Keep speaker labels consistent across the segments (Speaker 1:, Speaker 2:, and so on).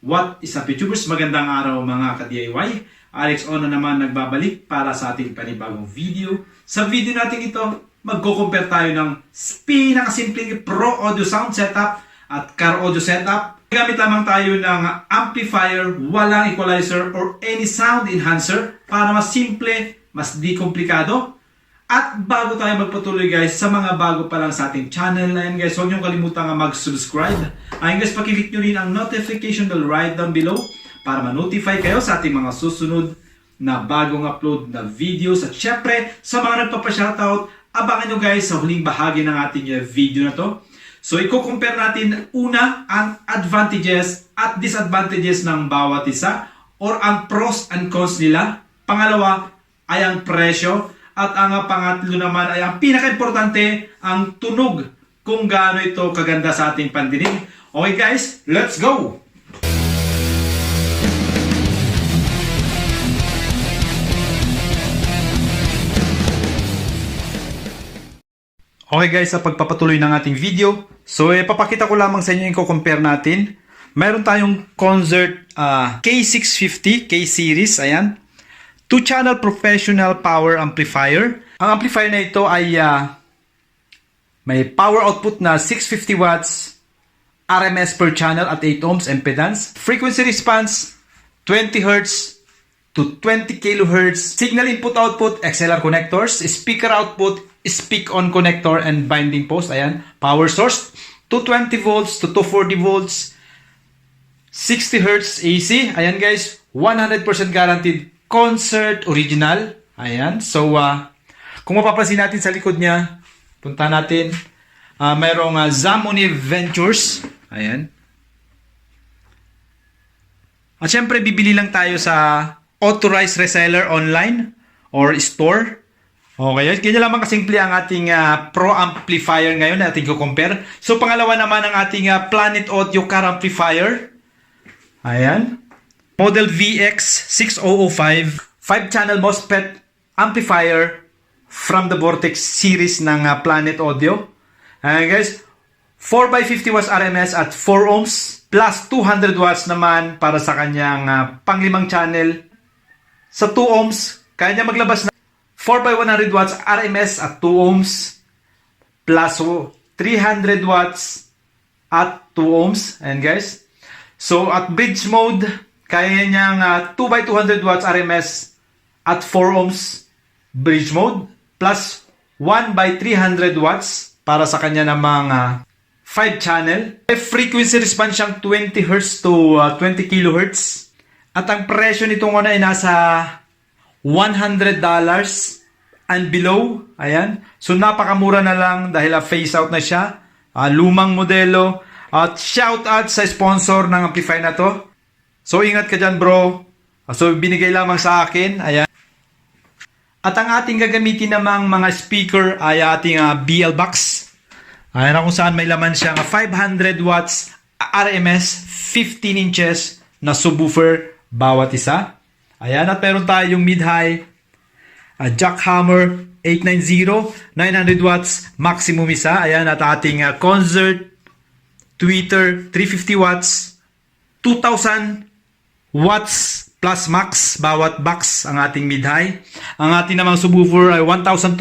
Speaker 1: What is up, YouTubers? Magandang araw mga ka-DIY. Alex Ono naman nagbabalik para sa ating panibagong video. Sa video natin ito, magko-compare tayo ng pinakasimpleng Pro Audio Sound Setup at Car Audio Setup. Gamit lamang tayo ng amplifier, walang equalizer or any sound enhancer para mas simple, mas di komplikado. At bago tayo magpatuloy guys, sa mga bago pa lang sa ating channel, ayan guys, huwag niyong kalimutan mag-subscribe. Ayan guys, pakiclick nyo rin ang notification bell right down below para ma-notify kayo sa ating mga susunod na bagong upload na videos. At syempre, sa mga nagpapa-shoutout, abangan nyo guys sa huling bahagi ng ating video na to. So, i-compare natin una ang advantages at disadvantages ng bawat isa or ang pros and cons nila. Pangalawa ay ang presyo. At ang pangatlo naman ay ang pinaka-importante, ang tunog, kung gaano ito kaganda sa ating pandinig. Okay guys, let's go! Okay guys, sa pagpapatuloy ng ating video, so papakita ko lamang sa inyo yung compare natin. Mayroon tayong Concert K650, K-Series, ayan. 2-channel professional power amplifier. Ang amplifier na ito ay may power output na 650 watts, RMS per channel at 8 ohms impedance. Frequency response 20 Hz to 20 kHz. Signal input-output XLR connectors. Speaker output speak-on connector and binding post. Ayan. Power source 220 volts to 240 volts. 60 Hz AC. Ayan guys, 100% guaranteed Concert original. Ayan. So, kung mapapansin natin sa likod niya, punta natin, mayroong Zamoni Ventures. Ayan. At syempre, bibili lang tayo sa authorized reseller online or store. Okay. Ganyan lamang kasimple ang ating Pro Amplifier ngayon na ating ko-compare. So, pangalawa naman ang ating Planet Audio Car Amplifier. Ayan. Model VX6005, 5-channel MOSFET amplifier from the Vortex series ng Planet Audio. Guys, 4x50 watts RMS at 4 ohms plus 200 watts naman para sa kanyang pang-limang channel. Sa 2 ohms, kaya niya maglabas na 4x100 watts RMS at 2 ohms plus 300 watts at 2 ohms. And guys, so at bridge mode, kaya niyang 2x200 watts RMS at 4 ohms bridge mode plus 1x300 watts para sa kanya namang 5 channel. Frequency response siyang 20 Hz to 20 kHz. At ang presyo nitong ay nasa $100 and below. Ayan. So napakamura na lang dahil phase out na siya. Lumang modelo. At shout out sa sponsor ng amplifier na to. So, ingat ka dyan, bro. So, binigay lamang sa akin. Ayan. At ang ating gagamitin namang mga speaker ay ating BL box. Ayan na kung saan may laman siyang 500 watts RMS, 15 inches na subwoofer bawat isa. Ayan. At meron tayong mid-high Jackhammer 890, 900 watts maximum isa. Ayan. At ating Concert Tweeter 350 watts, 2,000 watts plus max bawat box ang ating mid-high. Ang ating namang subwoofer ay 1,200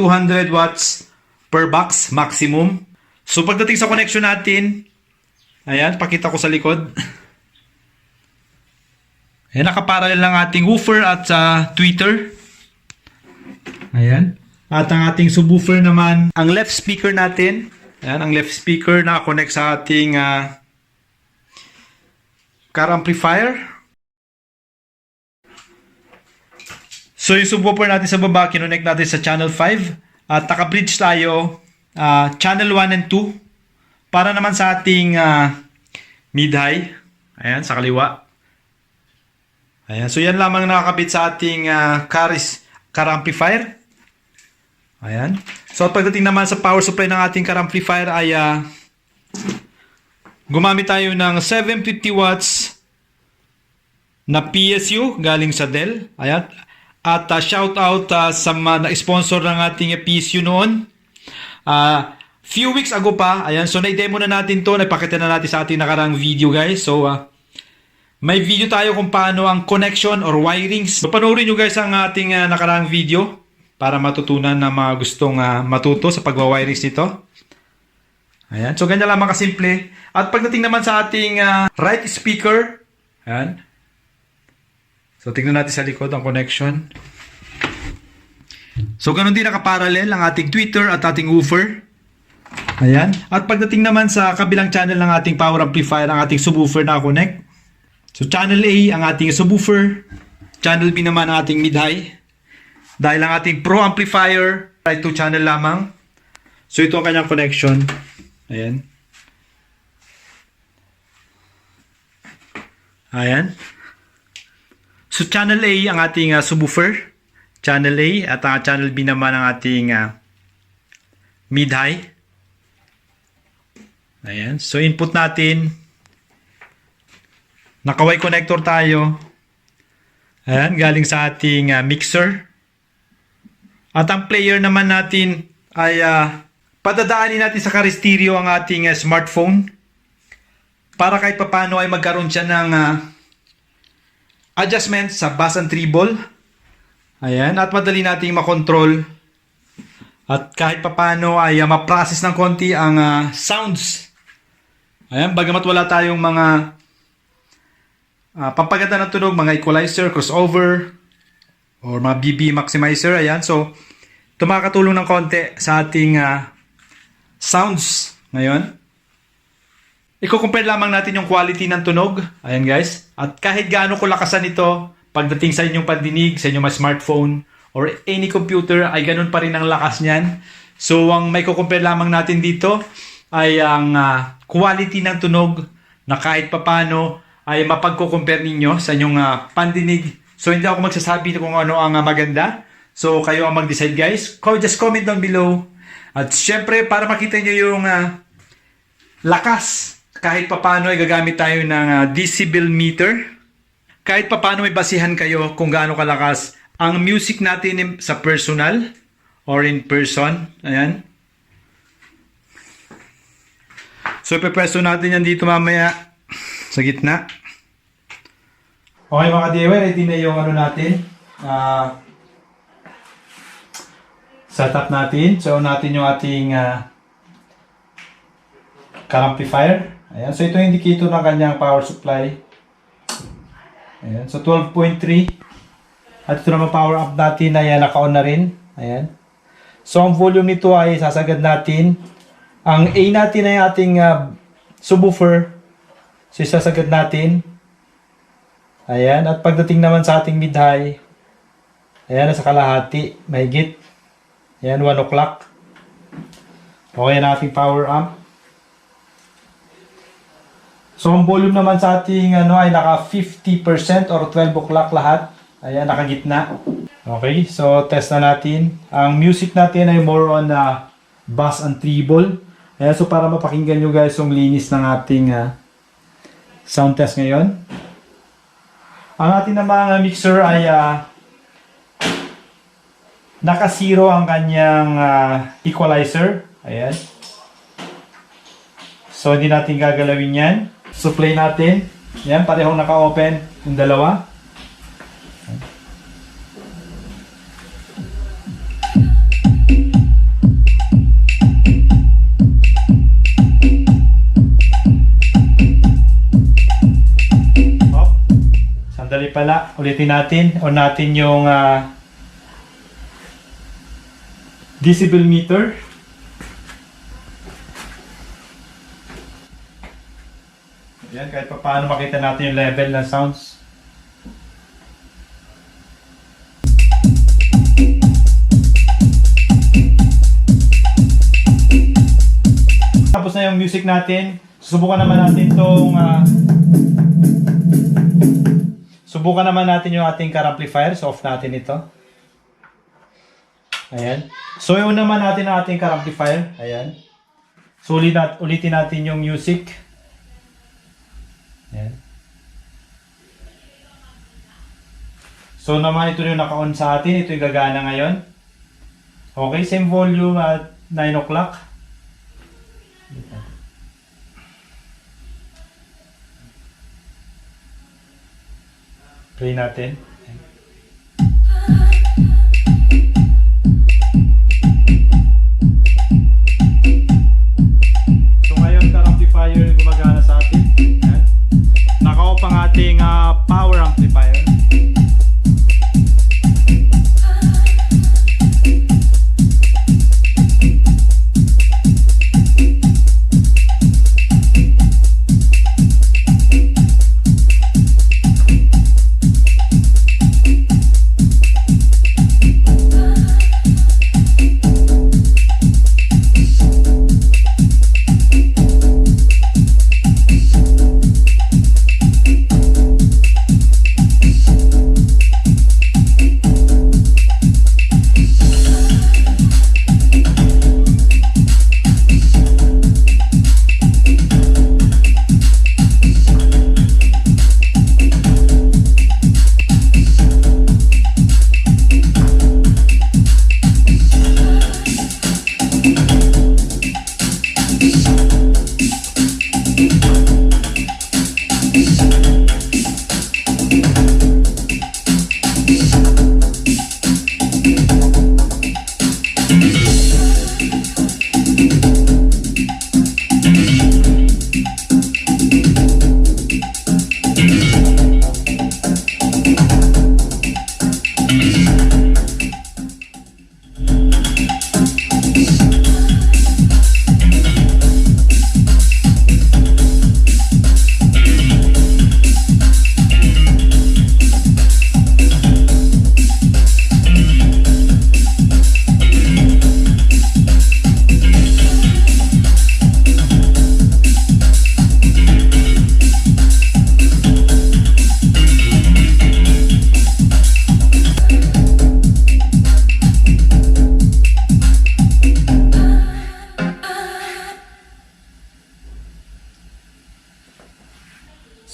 Speaker 1: watts per box maximum. So pagdating sa connection natin, ayan, pakita ko sa likod. Ayan, nakaparallel lang ating woofer at tweeter. Ayan. At ang ating subwoofer naman, ang left speaker natin. Ayan, ang left speaker naka-connect sa ating car amplifier. So yung subwoofer natin sa baba, kinonect natin sa channel 5 at naka-bridge tayo channel 1 and 2 para naman sa ating mid-high. Ayan, sa kaliwa. Ayan, so yan lamang nakakabit sa ating car amplifier. Ayan. So pagdating naman sa power supply ng ating car amplifier ay gumamit tayo ng 750 watts na PSU galing sa Dell. Ayan. At shout out sa na-sponsor ng ating PSU noon. Few weeks ago pa. Ayan, so na-demo na natin to. Napakita na natin sa ating nakarang video guys. So May video tayo kung paano ang connection or wirings. So, panoorin nyo guys ang ating nakaraang video para matutunan na mga gustong matuto sa pagwa-wirings nito. Ayan. So, ganyan lamang kasimple. At pagdating naman sa ating right speaker, ayan. So, tingnan natin sa likod ang connection. So, ganun din nakaparallel ang ating tweeter at ating woofer. Ayan. At pagdating naman sa kabilang channel ng ating power amplifier, ang ating subwoofer na connect. So, channel A ang ating subwoofer. Channel B naman ang ating mid-high. Dahil ang ating pro amplifier ay 2 channel lamang. So, ito ang kanyang connection. Ayan. Ayan. So, channel A ang ating subwoofer. Channel A at ang channel B naman ang ating mid-high. Ayan. So, input natin. Naka-Y connector tayo. Ayan, galing sa ating mixer. At ang player naman natin ay padadaanin natin sa stereo ang ating smartphone para kahit papano ay magkaroon siya ng adjustment sa bass and treble. Ayan, at madali nating makontrol. At kahit papano ay ma-process ng konti ang sounds. Ayan, bagamat wala tayong mga pampaganda ng tunog, mga equalizer, crossover, or mga BB maximizer. Ayan. So, ito makakatulong ng konti sa ating sounds ngayon. Iko-compare lamang natin yung quality ng tunog. Ayan guys. At kahit gaano ko lakasan ito, pagdating sa inyong pandinig, sa inyong smartphone, or any computer, ay ganun pa rin ang lakas niyan. So, ang may compare lamang natin dito ay ang quality ng tunog na kahit papano ay mapagko-compare ninyo sa inyong pandinig. So, hindi ako magsasabi kung ano ang maganda. So, kayo ang mag-decide guys. Just comment down below. At syempre, para makita nyo yung lakas, kahit papano ay gagamit tayo ng decibel meter. Kahit papano may basihan kayo kung gaano kalakas ang music natin sa personal or in person. Ayan. So, ipepreso natin yan dito mamaya sa gitna. Okay mga DIY, ready na yung ano natin. Setup natin. So natin yung ating car amplifier. Ayan. So ito yung indicator ng kanyang power supply. Ayan. So 12.3. At ito naman power up natin. Ayan, naka-on na rin. Ayan. So ang volume nito ay sasagad natin. Ang A natin ay ating subwoofer. So, isasagad natin. Ayan. At pagdating naman sa ating mid-high, ayan, nasa kalahati. Mahigit. Ayan, 1 o'clock. Okay na ating power amp. So, ang volume naman sa ating ay naka 50% or 12 o'clock lahat. Ayan, nakagitna. Okay, so test na natin. Ang music natin ay more on bass and treble. Ayan, so para mapakinggan nyo guys yung linis ng ating sound test ngayon. Ang ating namang mixer ay naka-zero ang kanyang equalizer. Ayan. So, hindi natin gagalawin yan. So, play natin. Ayan, parehong naka-open yung dalawa. Sandali pala, ulitin natin. On natin yung decibel meter. Ayan, kahit pa paano makita natin yung level ng sounds. Tapos na yung music natin. Susubukan naman natin itong subukan naman natin yung ating car amplifier. So, off natin ito. Ayan. So, yun naman natin ang ating car amplifier. Ayan. So, ulitin natin yung music. Ayan. So, naman ito yung naka-on sa atin. Ito yung gagana ngayon. Okay, same volume at 9 o'clock. Play natin. So ngayon, car amplifier yung gumagana sa atin. Ayan. Naka-off ang ating power amplifier.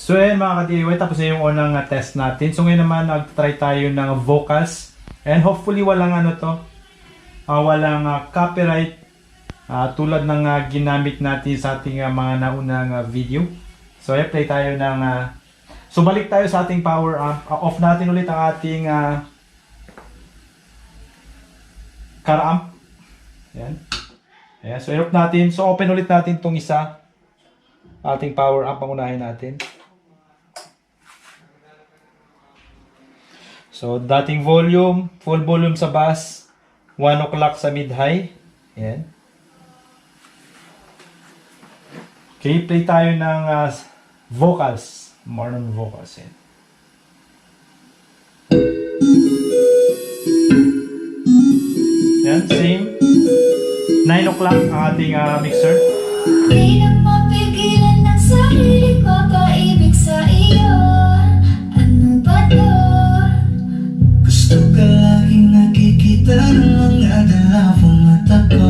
Speaker 1: So ayan mga ka-DIY, tapos na yung unang test natin. So ngayon naman, nag-try tayo ng vocals. And hopefully walang walang copyright tulad ng ginamit natin sa ating mga naunang video. So ayan, play tayo ng... so balik tayo sa ating power amp. Off natin ulit ang ating car amp. Ayan. Ayan, so i-off natin. So open ulit natin itong isa. Ating power amp ang unahin natin. So, dating volume, full volume sa bass, 1 o'clock sa mid-high. Ayan. Okay, play tayo ng vocals. Morning vocals. Ayan. Ayan, same. 9 o'clock ang ating mixer.
Speaker 2: Di na mapigilan ng sarili ko paibig sa iyo. Ano ba to?
Speaker 3: Gusto ka laging nakikita ng mga dalawang mata ko.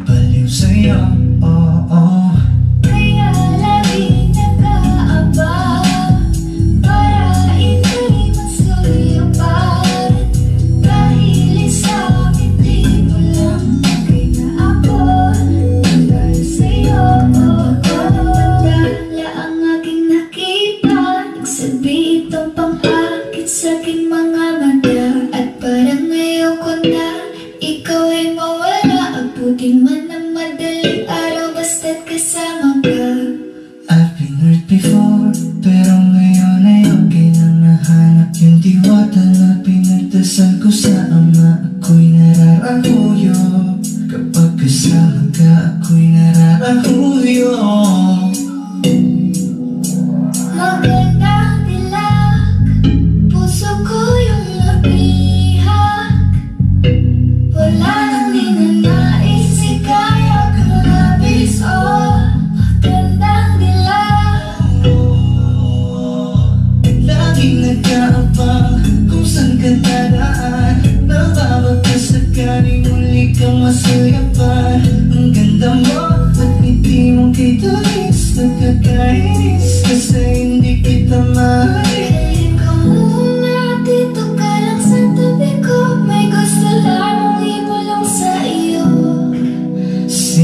Speaker 3: Baliw sa'yo, oo.
Speaker 2: Kaya laging nag-aabang para ika'y masuyapan. Dahil sa ngiti mo lang bagay na ako. Dahil sa'yo, dala ang aking nakita. Nagsabi itong pang-akit sa'king mga mata. At parang ngayon ko na ikaw ay mawala. Abutin man ang madaling araw basta't kasama ka.
Speaker 3: I've been hurt before, pero ngayon ay okay nang nahanap yung diwata na pinagdasal ko sa ama. Ako'y nararahuyo, kapag kasama ka ako'y nararahuyo.
Speaker 2: Magandang dilag, puso ko yung nabihag. Wala nang ninanais, ikaya kang labis, oh. Magandang dilag.
Speaker 3: Laging nag-aabang kung saan ka dadaan. Nababagkasakaling muli kang masuyapan. Ang ganda mo at ngiti mong kay tulis. Nagkakainis kasi hindi kita mahalin.
Speaker 2: Ikaw muna, dito ka lang sa tabi ko. May gusto lamang ibulong sa iyo.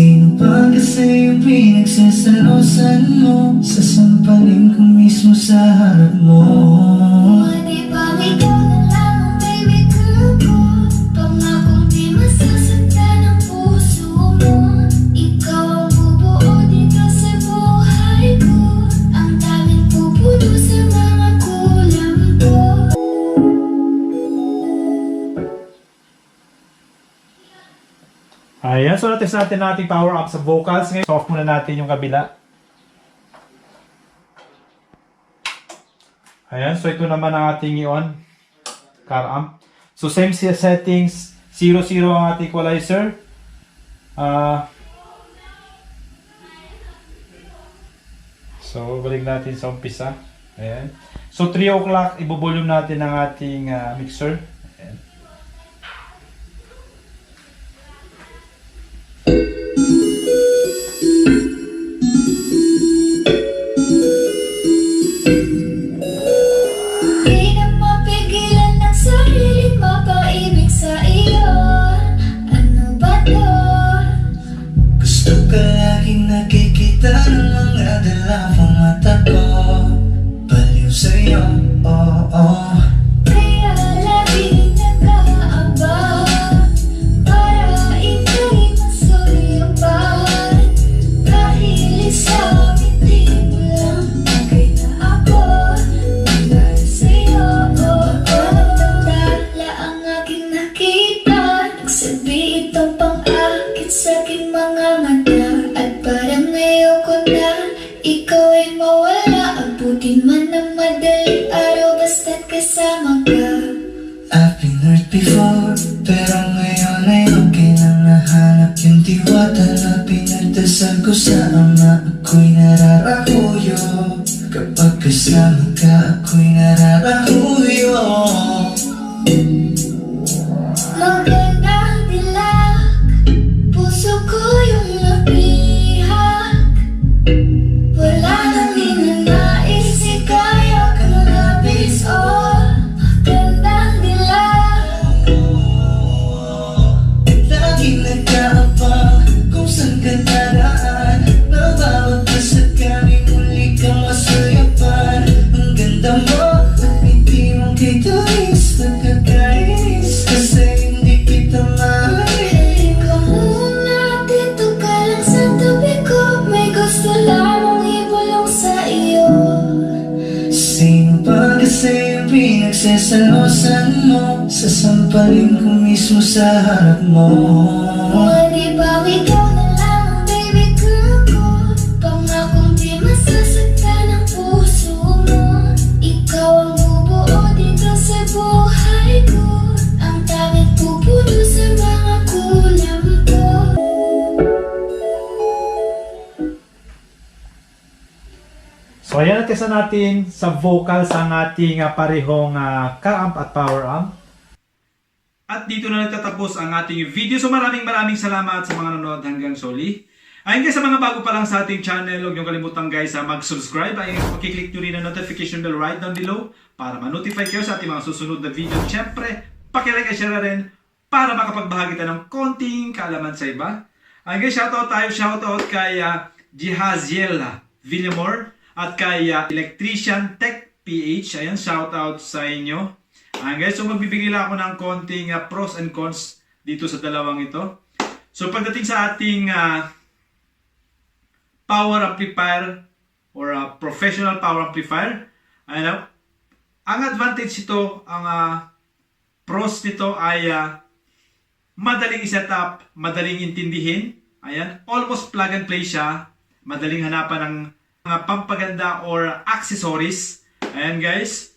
Speaker 3: Sino ba kasi yung pinagsasalosan mo? Sasampalin ko mismo sa harap mo.
Speaker 2: Di ba ikaw na lang ang baby girl ko? Pangakong di masasaktan ang puso mo. Ikaw ang bubuo dito sa buhay ko. Ang tanging pupuno sa mga kulang ko.
Speaker 1: Ayan, so natest natin ating power up sa vocals. Ngayon, off muna natin yung kabila. Ayan, so ito naman ang ating i-on car amp. So same settings, 0-0 ang ating equalizer. So balik natin sa umpisa. Ayan. So 3 o'clock, ibo-volume natin ang ating mixer. Ayan.
Speaker 2: Di na mapigilan ng sarili mapaibig sa iyo. Ano ba to?
Speaker 3: Gusto ka laging nakikita ng mga dalawang mata ko. Baliw sa'yo, oo.
Speaker 2: Kaya laging nag-aaba para ika'y masuyapan. Dahil isang ngiti mo lang bagay na ako. Dahil sa'yo, tala ang aking nakita. Nagsabi itong pang-akit sa aking mga mata. At parang ayoko na ikaw ay mawala. Abutin man ng madaling araw basta't kasama ka.
Speaker 3: I've been hurt before, pero ngayon ay okay nang nahanap yung diwata na pinagdasal ko sa ama. Ako'y nararahuyo, kapag kasama ka ako'y nararahuyo.
Speaker 2: Magandang dilak, puso ko yung napihak. Wala nang ninanais, ikaya ka na labis, oh. Magandang dilak.
Speaker 3: Laging nagkaabang kung saan ka daraan. Na bawat pasagkaring muli kang masuyapan. Ang ganda mo at ngiti mong kay Doris. Nagkakais kasi hindi kita mahal.
Speaker 2: Halika muna, dito ka lang sa tabi ko. May gusto lamang ibulong sa iyo.
Speaker 3: Sino ba kasi yung pinagsasalosan mo? Sasampalin ko mismo sa harap mo.
Speaker 2: Di ba ikaw na lang ang baby girl ko? Pangakong di masasaktan ang puso mo. Ikaw ang bubuo dito sa buhay ko. Ang tanging pupuno sa mga kulang ko.
Speaker 1: So ayan, natesta natin sa vocals ang ating parehong car amp at power amp. At dito na nagtatapos ang ating video. So maraming salamat sa mga nanonood hanggang soli. Ayun guys, sa mga bago pa lang sa ating channel, huwag niyong kalimutan guys mag-subscribe. Ayun, pakiclick nyo rin ang notification bell right down below para ma-notify kayo sa ating mga susunod na video. Siyempre, pakilike at share na rin para makapagbahagi tayo ng konting kaalaman sa iba. Ayun guys, shoutout kay Jihaziel Villamor at kay Electrician Tech PH. Ayan, shoutout sa inyo. Guys, so magbibigay lang ako ng konting pros and cons dito sa dalawang ito. So pagdating sa ating power amplifier or professional power amplifier, ano, ang advantage nito, ang pros nito ay madaling i-set up, madaling intindihin. Ayan, almost plug and play siya. Madaling hanapan ng mga pampaganda or accessories. Ayan guys.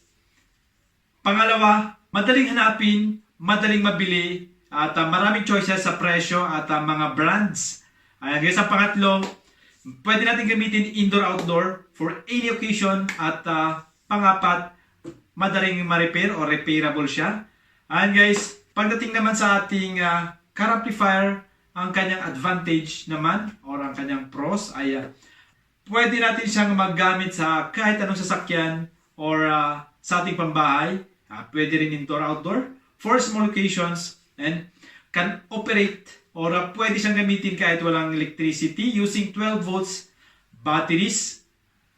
Speaker 1: Pangalawa, madaling hanapin, madaling mabili, at maraming choices sa presyo at mga brands. Ayan guys, ang pangatlo, pwede natin gamitin indoor-outdoor for any occasion. At pangapat, madaling ma-repair o repairable siya. Ayan guys, pagdating naman sa ating car amplifier, ang kanyang advantage naman or ang kanyang pros ay pwede natin siyang maggamit sa kahit anong sasakyan or sa ating pambahay. Pwede rin indoor-outdoor for small occasions and can operate or pwede siyang gamitin kahit walang electricity using 12 volts batteries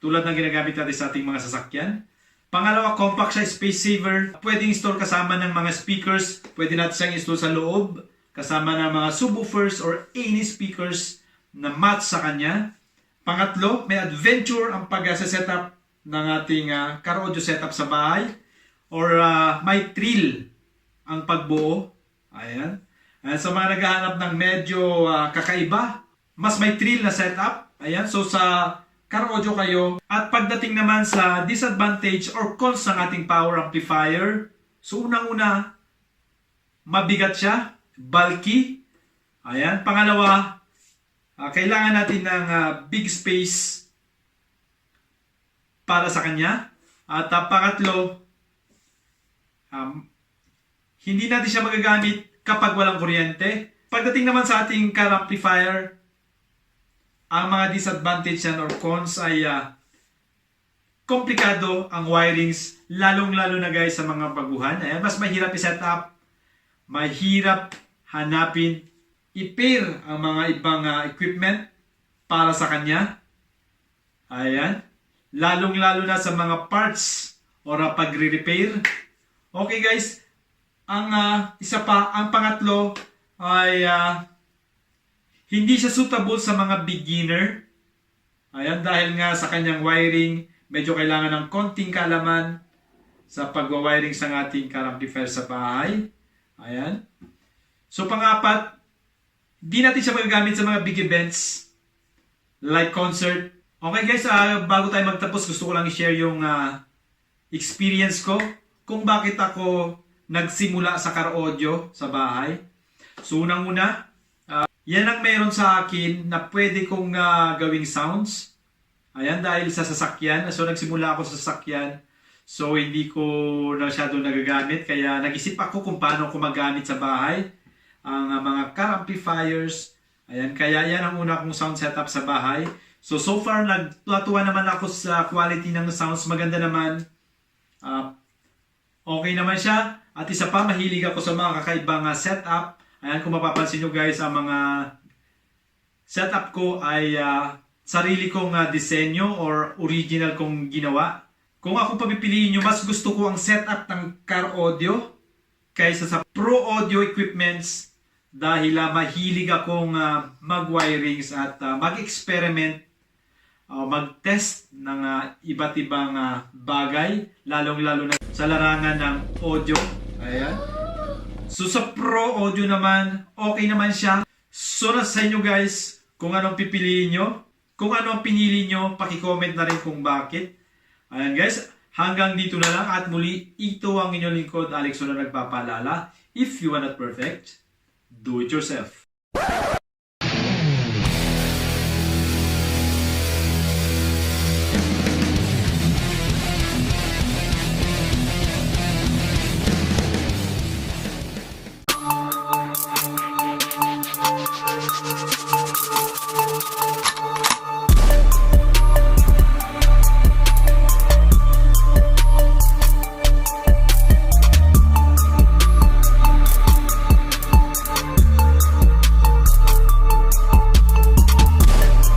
Speaker 1: tulad ng ginagamit natin sa ating mga sasakyan. Pangalawa, compact siya, space saver. Pwedeng install kasama ng mga speakers. Pwede natin siyang install sa loob kasama ng mga subwoofers or any speakers na match sa kanya. Pangatlo, may adventure ang pag-setup ng ating car audio setup sa bahay, or may thrill ang pagbuo. Ayan. Ayan, sa mga naghahanap ng medyo kakaiba, mas may thrill na setup. Ayan, so sa car audio kayo. At pagdating naman sa disadvantage or cons ng ating power amplifier, so unang-una, mabigat siya, bulky. Ayan. Pangalawa, kailangan natin ng big space para sa kanya. At pangatlo, hindi natin siya magagamit kapag walang kuryente. Pagdating naman sa ating car amplifier, ang mga disadvantage yan or cons ay komplikado ang wirings, lalong-lalo na guys sa mga baguhan. Ayan, mas mahirap i-set up, mahirap hanapin, i-pair ang mga ibang equipment para sa kanya. Ayan. Lalong-lalo na sa mga parts or pagre-repair. Okay guys, ang isa pa, ang pangatlo ay hindi siya suitable sa mga beginner. Ayan, dahil nga sa kanyang wiring, medyo kailangan ng konting kaalaman sa pagwa-wiring sa ating car amplifier sa bahay. Ayan. So pangapat, di natin siya magagamit sa mga big events like concert. Okay guys, bago tayo magtapos, gusto ko lang i-share yung experience ko kung bakit ako nagsimula sa car audio sa bahay. So unang-una, yan ang meron sa akin na pwede kong gawing sounds. Ayan, dahil sa sasakyan. So nagsimula ako sa sasakyan. So hindi ko na masyado nagagamit. Kaya nag-isip ako kung paano ko magamit sa bahay ang mga car amplifiers. Ayan, kaya yan ang una kong sound setup sa bahay. So far, natuwa naman ako sa quality ng sounds. Maganda naman. Okay naman siya. At isa pa, mahilig ako sa mga kakaibang setup. Ayan, kung mapapansin nyo guys, ang mga setup ko ay sarili kong disenyo or original kong ginawa. Kung ako papipiliin nyo, mas gusto ko ang setup ng car audio kaysa sa pro audio equipments dahil mahilig akong mag-wirings at mag-experiment mag-test ng iba't ibang bagay, lalong-lalo na sa larangan ng audio. Ayan. So sa pro audio naman, okay naman siya. So nasa inyo guys, kung anong pipiliin nyo. Kung ano ang pinili nyo, paki-comment na rin kung bakit. Ayan guys, hanggang dito na lang. At muli, ito ang inyong lingkod, Alex, na nagpapaalala. If you are not perfect, do it yourself.